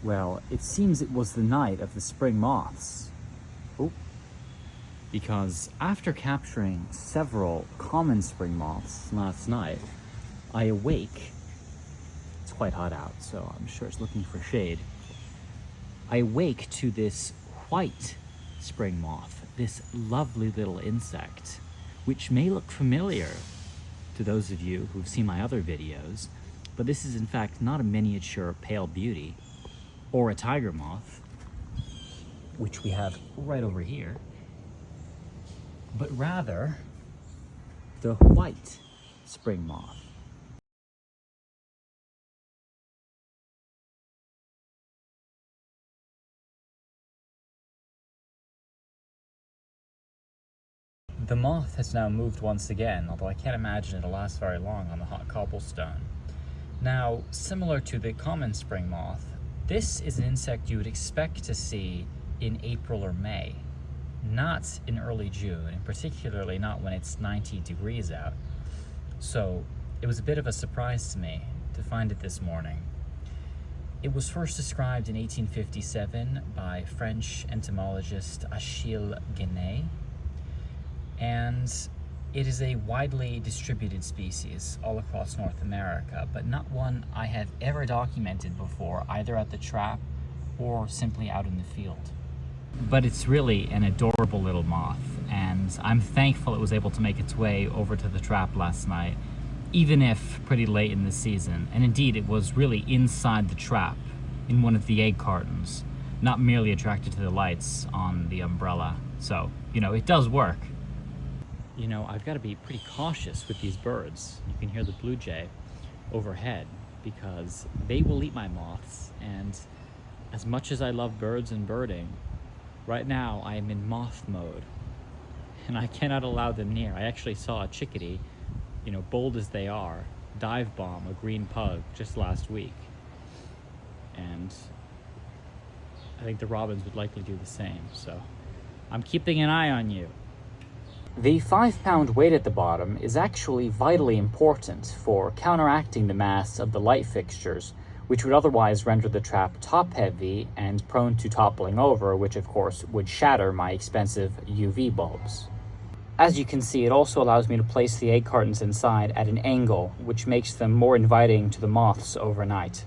Well, it seems it was the night of the spring moths. Oh. Because after capturing several common spring moths last night, I awake. It's quite hot out, so I'm sure it's looking for shade. I awake to this white spring moth, this lovely little insect, which may look familiar to those of you who've seen my other videos, but this is in fact not a miniature pale beauty or a tiger moth, which we have right over here, but rather the white spring moth. The moth has now moved once again, although I can't imagine it'll last very long on the hot cobblestone. Now, similar to the common spring moth, this is an insect you would expect to see in April or May, not in early June, and particularly not when it's 90 degrees out. So it was a bit of a surprise to me to find it this morning. It was first described in 1857 by French entomologist Achille Guénet, and it is a widely distributed species all across North America, but not one I have ever documented before, either at the trap or simply out in the field. But it's really an adorable little moth, and I'm thankful it was able to make its way over to the trap last night, even if pretty late in the season. And indeed, it was really inside the trap in one of the egg cartons, not merely attracted to the lights on the umbrella. So, you know, it does work. You know, I've got to be pretty cautious with these birds. You can hear the blue jay overhead because they will eat my moths. And as much as I love birds and birding, right now I am in moth mode and I cannot allow them near. I actually saw a chickadee, you know, bold as they are, dive bomb a green pug just last week. And I think the robins would likely do the same. So I'm keeping an eye on you. The 5-pound weight at the bottom is actually vitally important for counteracting the mass of the light fixtures, which would otherwise render the trap top-heavy and prone to toppling over, which of course would shatter my expensive UV bulbs. As you can see, it also allows me to place the egg cartons inside at an angle, which makes them more inviting to the moths overnight.